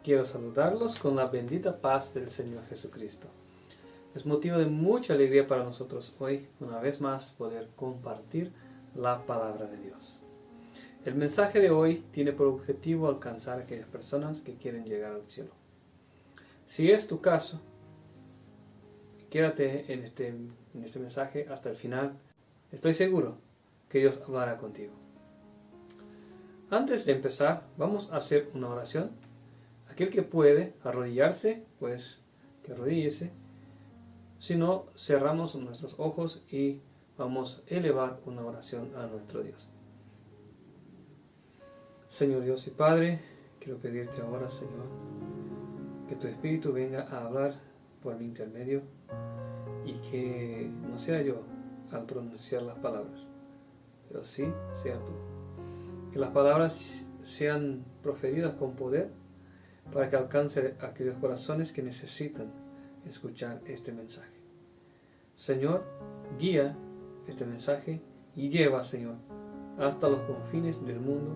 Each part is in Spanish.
Quiero saludarlos con la bendita paz del Señor Jesucristo. Es motivo de mucha alegría para nosotros hoy, una vez más, poder compartir la palabra de Dios. El mensaje de hoy tiene por objetivo alcanzar a aquellas personas que quieren llegar al cielo. Si es tu caso, quédate en este mensaje hasta el final. Estoy seguro que Dios hablará contigo. Antes de empezar, vamos a hacer una oración. Aquel que puede arrodillarse, pues que arrodíllese. Si no, cerramos nuestros ojos y vamos a elevar una oración a nuestro Dios. Señor Dios y Padre, quiero pedirte ahora, Señor, que tu Espíritu venga a hablar por mi intermedio y que no sea yo al pronunciar las palabras, pero sí sea tú. Que las palabras sean proferidas con poder para que alcance a aquellos corazones que necesitan escuchar este mensaje. Señor, guía este mensaje y lleva, Señor, hasta los confines del mundo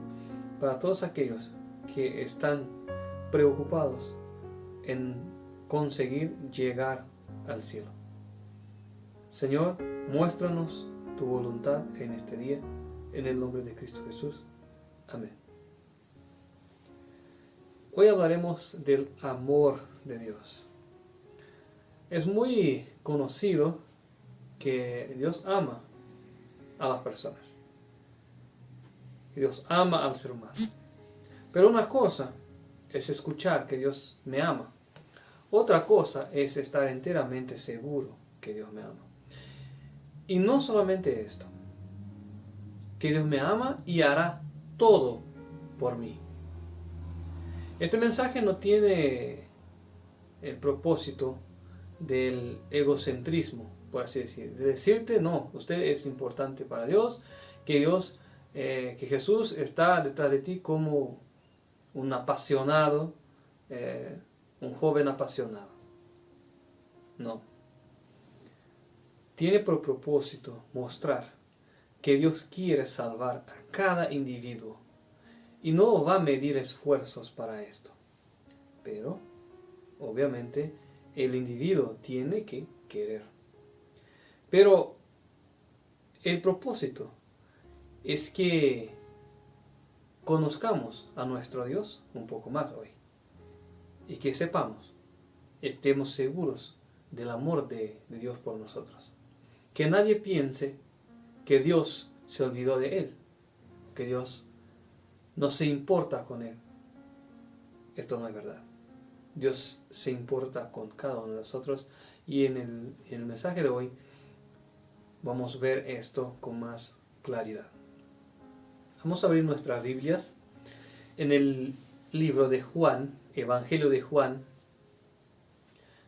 para todos aquellos que están preocupados en conseguir llegar al cielo. Señor, muéstranos tu voluntad en este día, en el nombre de Cristo Jesús. Amén. Hoy hablaremos del amor de Dios. Es muy conocido que Dios ama a las personas. Dios ama al ser humano. Pero una cosa es escuchar que Dios me ama. Otra cosa es estar enteramente seguro que Dios me ama. Y no solamente esto, que Dios me ama y hará todo por mí. Este mensaje no tiene el propósito del egocentrismo, por así decir, de decirte, no, usted es importante para Dios, que Jesús está detrás de ti como un apasionado, un joven apasionado. No. Tiene por propósito mostrar que Dios quiere salvar a cada individuo y no va a medir esfuerzos para esto. Pero, obviamente, el individuo tiene que querer. Pero el propósito es que conozcamos a nuestro Dios un poco más hoy y que sepamos, estemos seguros del amor de Dios por nosotros. Que nadie piense que Dios se olvidó de él, que Dios no se importa con él. Esto no es verdad. Dios se importa con cada uno de nosotros y en el mensaje de hoy vamos a ver esto con más claridad. Vamos a abrir nuestras Biblias en el libro de Juan, Evangelio de Juan,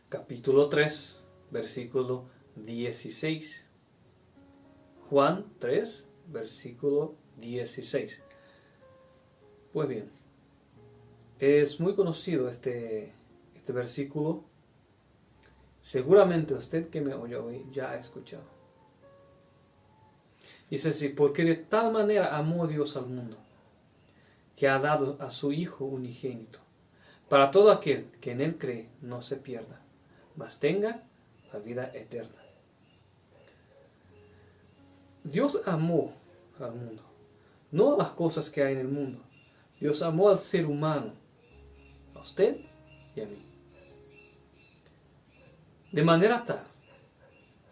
capítulo 3, versículo 16. Juan 3, versículo 16. Pues bien, es muy conocido este versículo. Seguramente usted que me oyó hoy ya ha escuchado. Dice así: porque de tal manera amó Dios al mundo, que ha dado a su Hijo unigénito, para todo aquel que en él cree no se pierda, mas tenga la vida eterna. Dios amó al mundo, no a las cosas que hay en el mundo. Dios amó al ser humano, a usted y a mí. De manera tal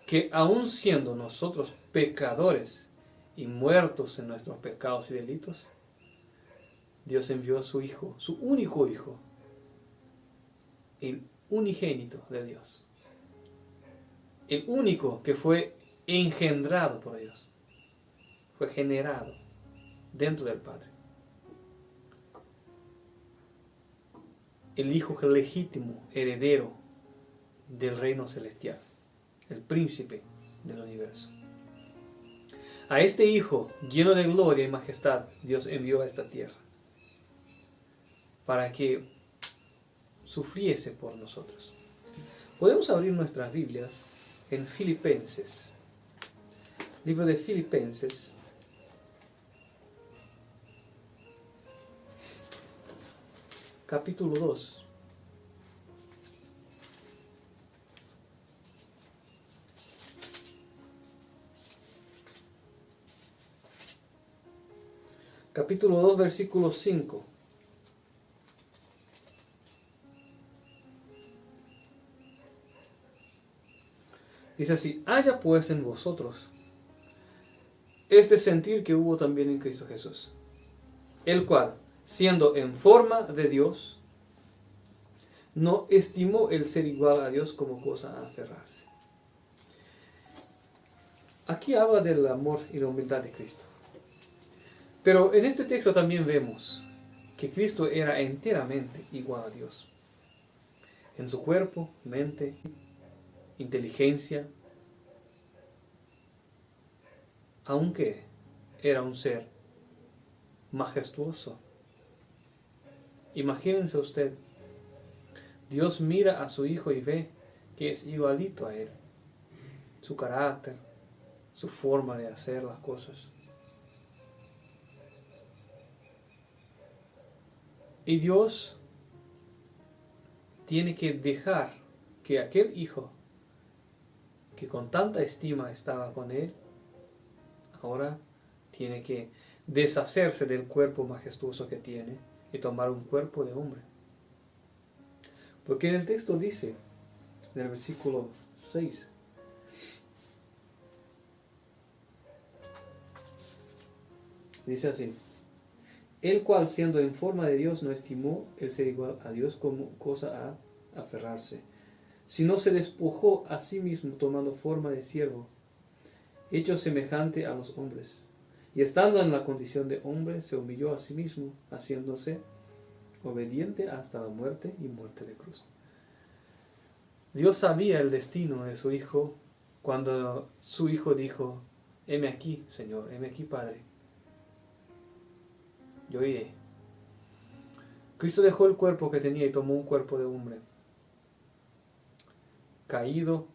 que aun siendo nosotros pecadores y muertos en nuestros pecados y delitos, Dios envió a su Hijo, su único Hijo, el unigénito de Dios, el único que fue engendrado por Dios, fue generado dentro del Padre, el Hijo legítimo, heredero del reino celestial, el príncipe del universo. A este Hijo, lleno de gloria y majestad, Dios envió a esta tierra para que sufriese por nosotros. Podemos abrir nuestras Biblias en Filipenses, libro de Filipenses, capítulo 2. Capítulo 2, versículo 5. Dice así: haya pues en vosotros este sentir que hubo también en Cristo Jesús, el cual, siendo en forma de Dios, no estimó el ser igual a Dios como cosa a aferrarse. Aquí habla del amor y la humildad de Cristo. Pero en este texto también vemos que Cristo era enteramente igual a Dios. En su cuerpo, mente, inteligencia, aunque era un ser majestuoso. Imagínense usted, Dios mira a su Hijo y ve que es igualito a Él. Su carácter, su forma de hacer las cosas. Y Dios tiene que dejar que aquel Hijo que con tanta estima estaba con Él, ahora tiene que deshacerse del cuerpo majestuoso que tiene y tomar un cuerpo de hombre. Porque en el texto dice, en el versículo 6, dice así: el cual, siendo en forma de Dios, no estimó el ser igual a Dios como cosa a aferrarse, sino se despojó a sí mismo, tomando forma de siervo, hecho semejante a los hombres. Y estando en la condición de hombre, se humilló a sí mismo, haciéndose obediente hasta la muerte y muerte de cruz. Dios sabía el destino de su Hijo cuando su Hijo dijo: heme aquí, Señor, heme aquí, Padre. Yo iré. Cristo dejó el cuerpo que tenía y tomó un cuerpo de hombre. Caído,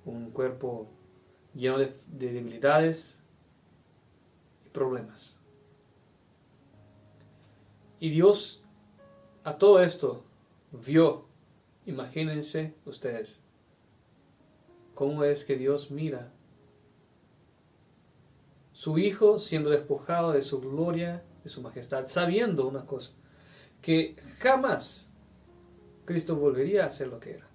un cuerpo lleno de debilidades y problemas. Y Dios a todo esto vio, imagínense ustedes, cómo es que Dios mira su Hijo siendo despojado de su gloria, de su majestad, sabiendo una cosa, que jamás Cristo volvería a ser lo que era.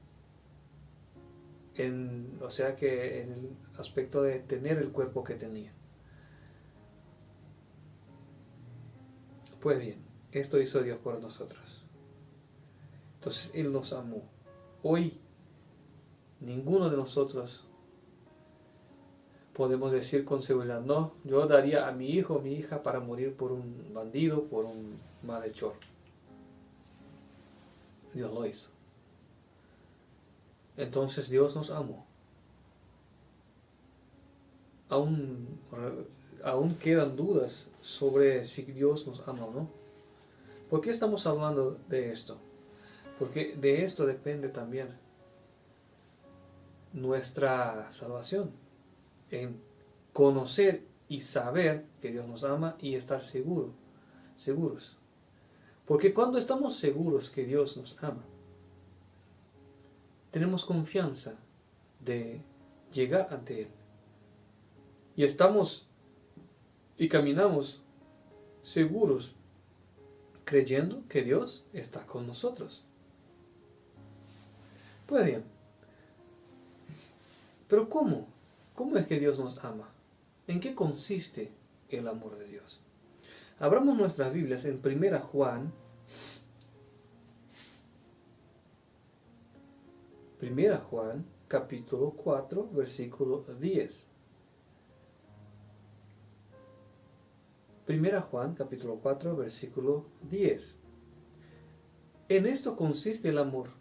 O sea que en el aspecto de tener el cuerpo que tenía. Pues bien, esto hizo Dios por nosotros. Entonces Él nos amó. Hoy ninguno de nosotros podemos decir con seguridad: no, yo daría a mi hijo o mi hija para morir por un bandido, por un malhechor. Dios lo hizo. Entonces Dios nos amó. Aún quedan dudas sobre si Dios nos ama o no. ¿Por qué estamos hablando de esto? Porque de esto depende también nuestra salvación. En conocer y saber que Dios nos ama y estar seguros. Porque cuando estamos seguros que Dios nos ama, tenemos confianza de llegar ante Él. Y caminamos seguros, creyendo que Dios está con nosotros. Pues bien, pero ¿cómo? ¿Cómo es que Dios nos ama? ¿En qué consiste el amor de Dios? Abramos nuestras Biblias en 1 Juan. 1 Juan, capítulo 4, versículo 10. 1 Juan, capítulo 4, versículo 10. En esto consiste el amor.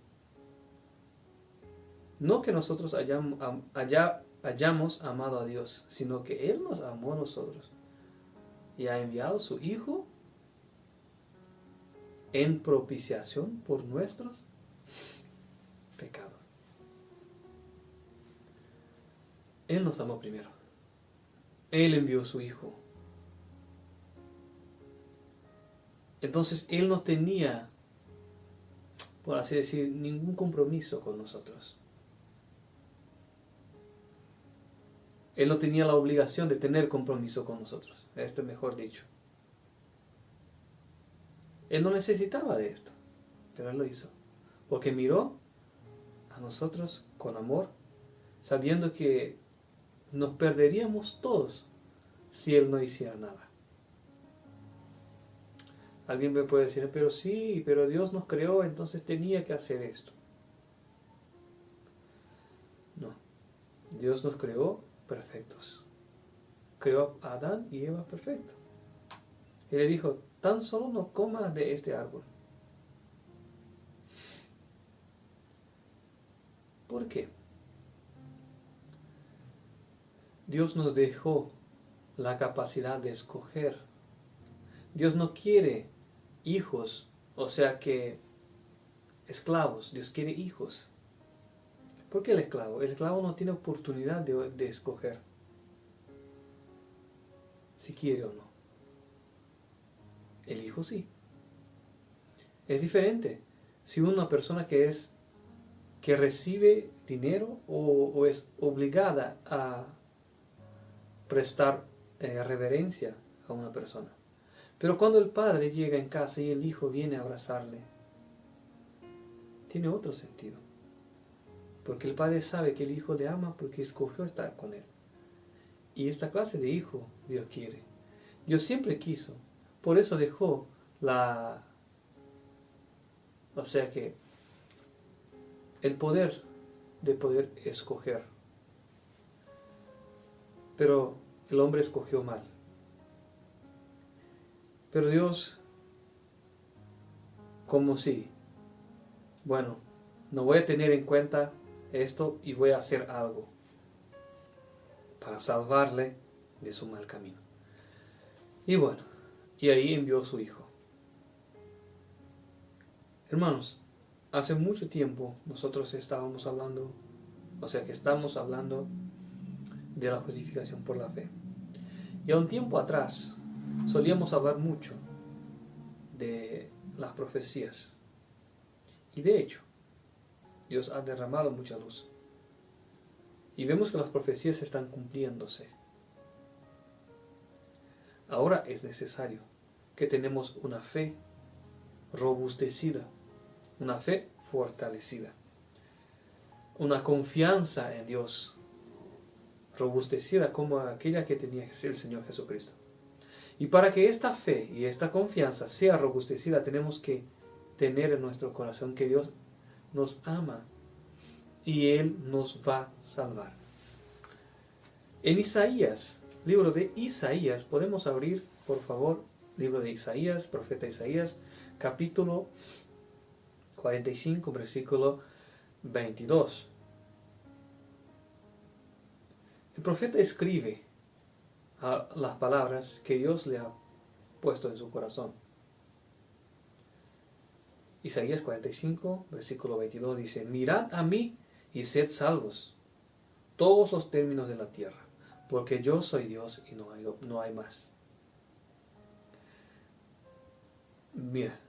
No que nosotros hayamos amado a Dios, sino que Él nos amó a nosotros y ha enviado a su Hijo en propiciación por nuestros pecados. Él nos amó primero. Él envió a su Hijo. Entonces Él no tenía por así decir, ningún compromiso con nosotros. Él no tenía la obligación de tener compromiso con nosotros, esto es mejor dicho. Él no necesitaba de esto, pero Él lo hizo, porque miró a nosotros con amor, sabiendo que nos perderíamos todos si Él no hiciera nada. Alguien me puede decir, pero sí, pero Dios nos creó, entonces tenía que hacer esto. No, Dios nos creó perfectos. Creó a Adán y Eva perfectos. Él le dijo, tan solo no comas de este árbol. ¿Por qué? Dios nos dejó la capacidad de escoger. Dios no quiere hijos, o sea que esclavos. Dios quiere hijos. ¿Por qué el esclavo? El esclavo no tiene oportunidad de escoger si quiere o no. El hijo sí. Es diferente. Si una persona que recibe dinero o es obligada a prestar reverencia a una persona. Pero cuando el padre llega en casa y el hijo viene a abrazarle, tiene otro sentido. Porque el padre sabe que el hijo le ama porque escogió estar con él. Y esta clase de hijo Dios quiere. Dios siempre quiso. Por eso dejó o sea que el poder de poder escoger. Pero el hombre escogió mal. Pero Dios, como si, bueno, no voy a tener en cuenta esto y voy a hacer algo para salvarle de su mal camino. Y bueno, y ahí envió a su hijo. Hermanos, hace mucho tiempo nosotros estamos hablando de la justificación por la fe. Y a un tiempo atrás solíamos hablar mucho de las profecías. Y de hecho, Dios ha derramado mucha luz. Y vemos que las profecías están cumpliéndose. Ahora es necesario que tenemos una fe robustecida, una fe fortalecida, una confianza en Dios robustecida como aquella que tenía el Señor Jesucristo. Y para que esta fe y esta confianza sea robustecida, tenemos que tener en nuestro corazón que Dios nos ama y Él nos va a salvar. En Isaías, libro de Isaías, podemos abrir, por favor, libro de Isaías, profeta Isaías, capítulo 45, versículo 22. El profeta escribe las palabras que Dios le ha puesto en su corazón. Isaías 45, versículo 22 dice, mirad a mí y sed salvos, todos los términos de la tierra, porque yo soy Dios y no hay más. Mira,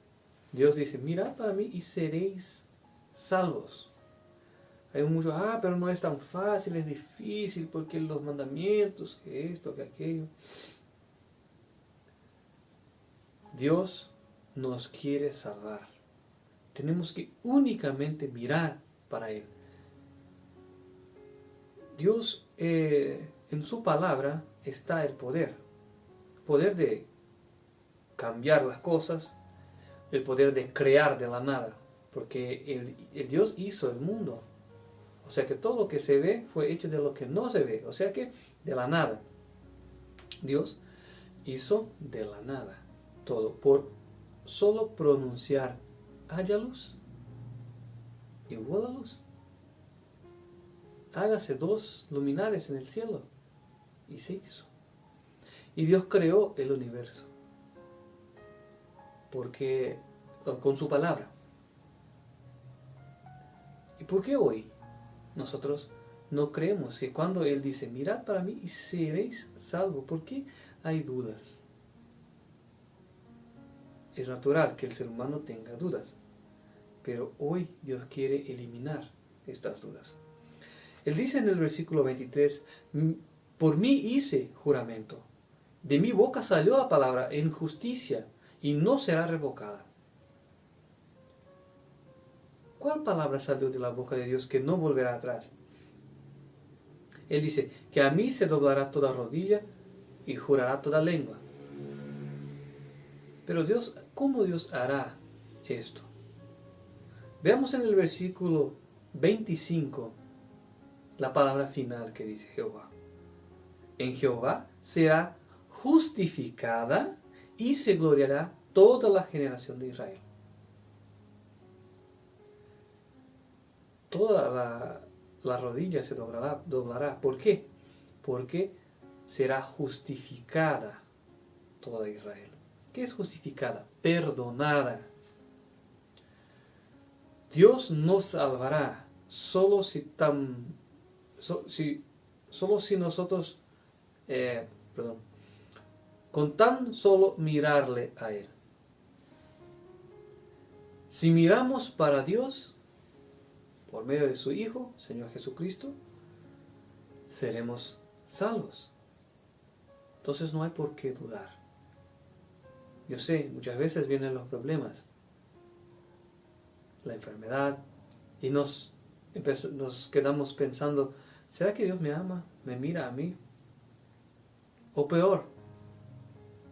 Dios dice, mirad para mí y seréis salvos. Hay muchos, pero no es tan fácil, es difícil, porque los mandamientos, que esto, que aquello. Dios nos quiere salvar. Tenemos que únicamente mirar para Él. Dios, en su palabra está el poder de cambiar las cosas, el poder de crear de la nada, porque el Dios hizo el mundo. O sea que todo lo que se ve fue hecho de lo que no se ve, o sea que de la nada. Dios hizo de la nada todo, por solo pronunciar, haya luz, y hubo la luz. Hágase 2 luminares en el cielo, y se hizo. Y Dios creó el universo, porque con su palabra. ¿Y por qué hoy nosotros no creemos que cuando Él dice, mirad para mí y seréis salvos? ¿Por qué hay dudas? Es natural que el ser humano tenga dudas, pero hoy Dios quiere eliminar estas dudas. Él dice en el versículo 23, por mí hice juramento, de mi boca salió la palabra en justicia y no será revocada. ¿Cuál palabra salió de la boca de Dios que no volverá atrás? Él dice que a mí se doblará toda rodilla y jurará toda lengua. Pero Dios, ¿cómo Dios hará esto? Veamos en el versículo 25 la palabra final que dice Jehová. En Jehová será justificada y se gloriará toda la generación de Israel. Toda la rodilla se doblará. ¿Por qué? Porque será justificada toda Israel. ¿Qué es justificada? Perdonada. Dios nos salvará solo si nosotros, con tan solo mirarle a Él. Si miramos para Dios, por medio de su Hijo, Señor Jesucristo, seremos salvos. Entonces no hay por qué dudar. Yo sé, muchas veces vienen los problemas, la enfermedad, y nos quedamos pensando, ¿será que Dios me ama? ¿Me mira a mí? O peor,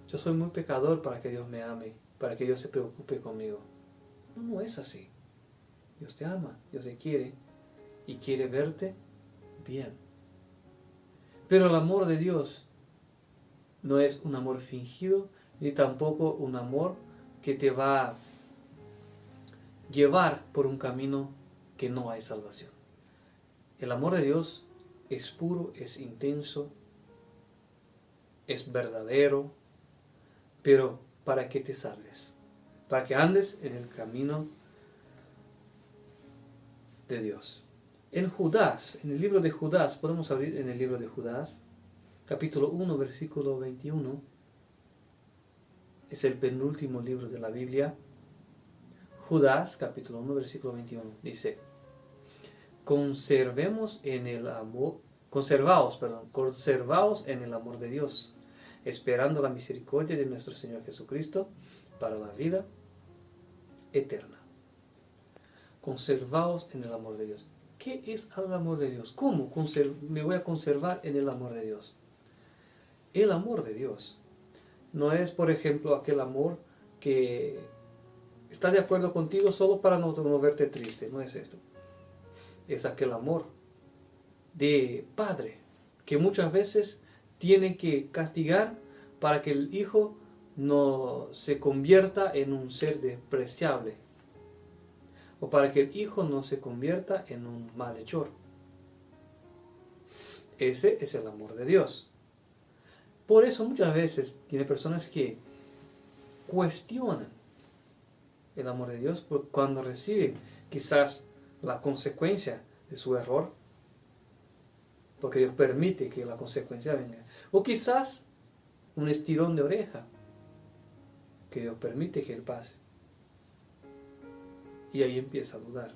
yo soy muy pecador para que Dios me ame, para que Dios se preocupe conmigo. No es así. Dios te ama, Dios te quiere y quiere verte bien. Pero el amor de Dios no es un amor fingido, ni tampoco un amor que te va a llevar por un camino que no hay salvación. El amor de Dios es puro, es intenso, es verdadero, pero para que te salves, para que andes en el camino de Dios. En Judas, en el libro de Judas, podemos abrir en el libro de Judas, capítulo 1, versículo 21, es el penúltimo libro de la Biblia. Judas, capítulo 1, versículo 21, dice, conservaos en el amor de Dios, esperando la misericordia de nuestro Señor Jesucristo para la vida eterna. Conservaos en el amor de Dios. ¿Qué es el amor de Dios? ¿Cómo me voy a conservar en el amor de Dios? El amor de Dios no es, por ejemplo, aquel amor que está de acuerdo contigo solo para no verte triste. No es esto. Es aquel amor de padre que muchas veces tiene que castigar para que el hijo no se convierta en un ser despreciable, o para que el hijo no se convierta en un malhechor. Ese es el amor de Dios. Por eso muchas veces tiene personas que cuestionan el amor de Dios cuando reciben quizás la consecuencia de su error, porque Dios permite que la consecuencia venga, o quizás un estirón de oreja que Dios permite que él pase, y ahí empieza a dudar.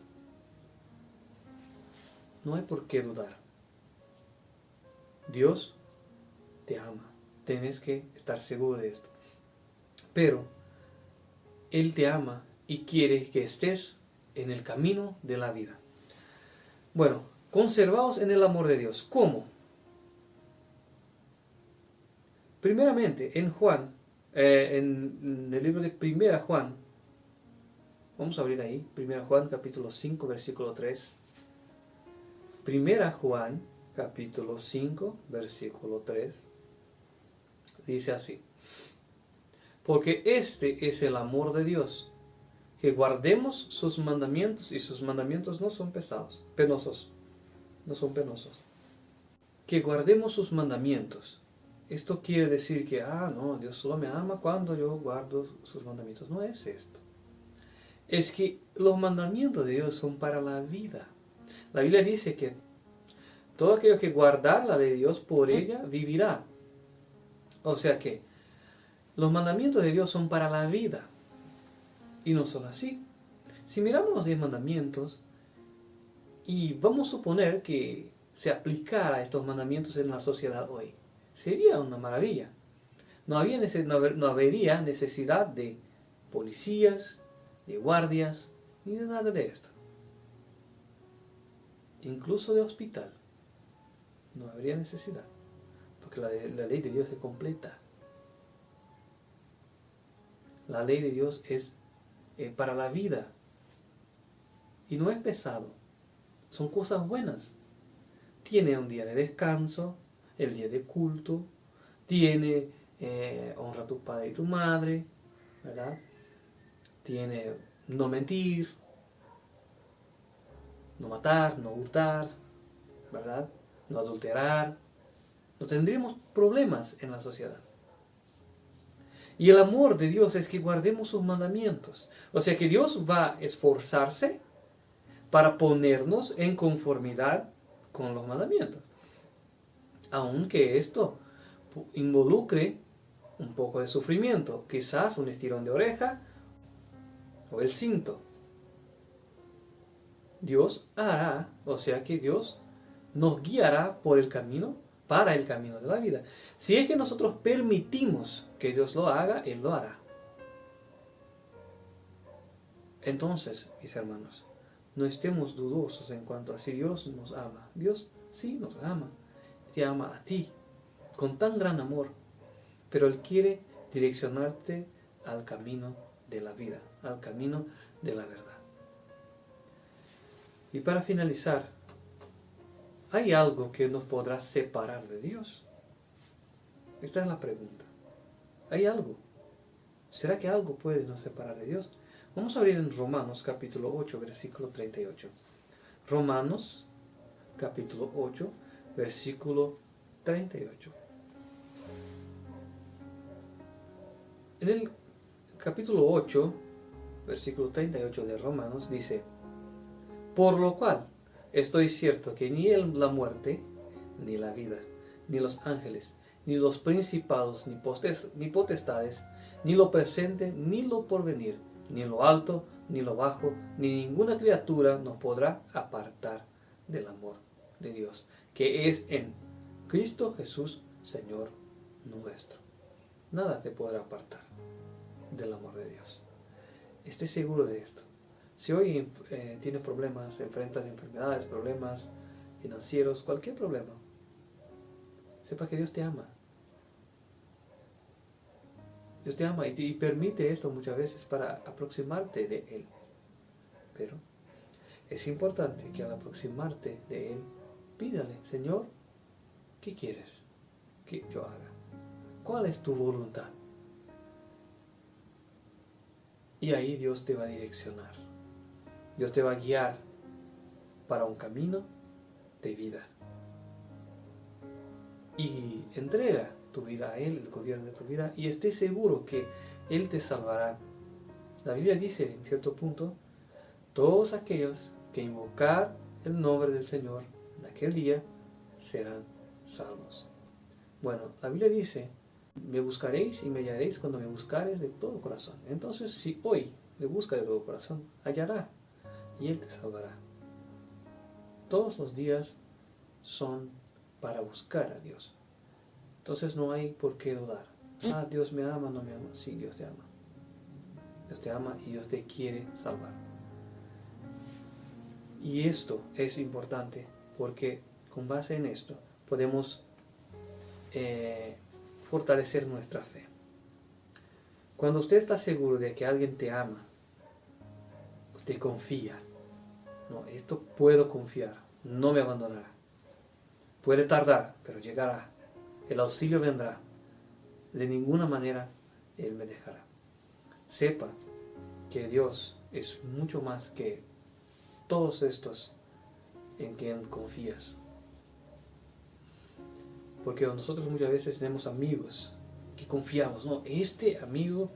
No hay por qué dudar. Dios te ama, tienes que estar seguro de esto, pero Él te ama y quiere que estés en el camino de la vida. Bueno, conservaos en el amor de Dios. ¿Cómo? Primeramente, en Juan, en el libro de 1 Juan, vamos a abrir ahí, 1 Juan capítulo 5, versículo 3. 1 Juan capítulo 5, versículo 3, dice así: porque este es el amor de Dios, que guardemos sus mandamientos, y sus mandamientos no son penosos, no son penosos. Que guardemos sus mandamientos. Esto quiere decir que, no, Dios solo me ama cuando yo guardo sus mandamientos. No es esto. Es que los mandamientos de Dios son para la vida. La Biblia dice que todo aquello que guardar la de Dios, por ella vivirá. O sea que los mandamientos de Dios son para la vida. Y no son así. Si miramos los 10 mandamientos y vamos a suponer que se aplicara estos mandamientos en la sociedad hoy, sería una maravilla. No habría necesidad de policías, de guardias, ni de nada de esto. Incluso de hospital. No habría necesidad. Porque la ley de Dios es completa. La ley de Dios es para la vida. Y no es pesado. Son cosas buenas. Tiene un día de descanso, el día de culto, tiene honra a tu padre y tu madre, ¿verdad? Tiene no mentir, no matar, no hurtar, ¿verdad? No adulterar. No tendríamos problemas en la sociedad. Y el amor de Dios es que guardemos sus mandamientos. O sea que Dios va a esforzarse para ponernos en conformidad con los mandamientos. Aunque esto involucre un poco de sufrimiento, quizás un estirón de oreja o el cinto. Dios hará, o sea que Dios nos guiará por el camino, para el camino de la vida. Si es que nosotros permitimos que Dios lo haga, Él lo hará. Entonces, mis hermanos, no estemos dudosos en cuanto a si Dios nos ama. Dios sí nos ama. Te ama a ti con tan gran amor. Pero Él quiere direccionarte al camino de la vida, al camino de la verdad. Y para finalizar, ¿hay algo que nos podrá separar de Dios? Esta es la pregunta. ¿Hay algo? ¿Será que algo puede nos separar de Dios? Vamos a abrir en Romanos capítulo 8, versículo 38. Romanos capítulo 8, versículo 38. En el capítulo 8, versículo 38 de Romanos dice: por lo cual estoy cierto que ni la muerte, ni la vida, ni los ángeles, ni los principados, ni potestades, ni lo presente, ni lo porvenir, ni lo alto, ni lo bajo, ni ninguna criatura nos podrá apartar del amor de Dios, que es en Cristo Jesús, Señor nuestro. Nada te podrá apartar del amor de Dios. Esté seguro de esto. Si hoy tienes problemas, enfrentas enfermedades, problemas financieros, cualquier problema, sepa que Dios te ama. Dios te ama y permite esto muchas veces para aproximarte de Él. Pero es importante que al aproximarte de Él, pídale: Señor, ¿qué quieres que yo haga? ¿Cuál es tu voluntad? Y ahí Dios te va a direccionar. Dios te va a guiar para un camino de vida. Y entrega tu vida a Él, el gobierno de tu vida, y esté seguro que Él te salvará. La Biblia dice en cierto punto: todos aquellos que invocar el nombre del Señor en aquel día serán salvos. Bueno, la Biblia dice: me buscaréis y me hallaréis cuando me buscares de todo corazón. Entonces, si hoy me busca de todo corazón, hallará y Él te salvará. Todos los días son para buscar a Dios. Entonces no hay por qué dudar. Ah, Dios me ama, no me ama. Sí, Dios te ama. Dios te ama y Dios te quiere salvar. Y esto es importante porque con base en esto podemos fortalecer nuestra fe. Cuando usted está seguro de que alguien te ama, usted confía. No, esto puedo confiar, no me abandonará. Puede tardar, pero llegará. El auxilio vendrá. De ninguna manera Él me dejará. Sepa que Dios es mucho más que todos estos en quien confías. Porque nosotros muchas veces tenemos amigos que confiamos. No, este amigo,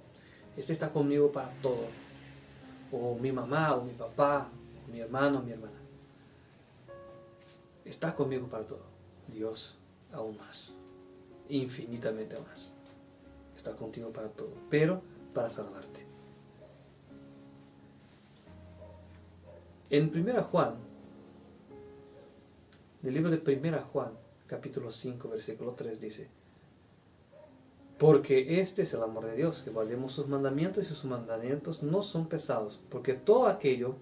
este está conmigo para todo. O mi mamá, o mi papá, o mi hermano, o mi hermana. Está conmigo para todo. Dios aún más. Infinitamente más. Está contigo para todo. Pero para salvarte. En el libro de 1 Juan, capítulo 5, versículo 3 dice: porque este es el amor de Dios, que guardemos sus mandamientos, y sus mandamientos no son pesados, porque todo aquello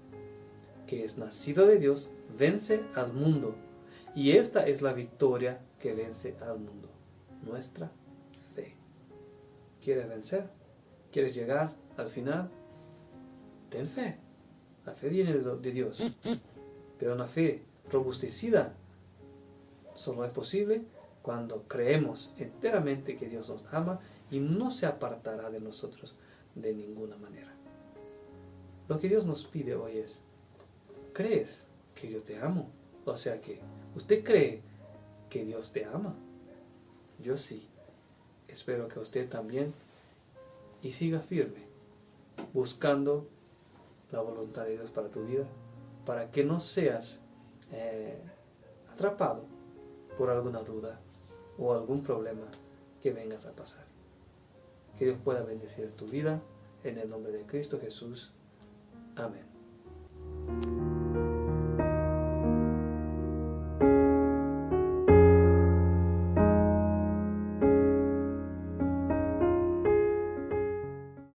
que es nacido de Dios vence al mundo, y esta es la victoria que vence al mundo, nuestra fe. ¿Quieres vencer? ¿Quieres llegar al final? Ten fe. La fe viene de Dios, pero una fe robustecida solo es posible cuando creemos enteramente que Dios nos ama y no se apartará de nosotros de ninguna manera. Lo que Dios nos pide hoy es: ¿crees que yo te amo? O sea que, ¿usted cree que Dios te ama? Yo sí. Espero que usted también, y siga firme, buscando la voluntad de Dios para tu vida, para que no seas atrapado por alguna duda o algún problema que vengas a pasar. Que Dios pueda bendecir tu vida en el nombre de Cristo Jesús. Amén.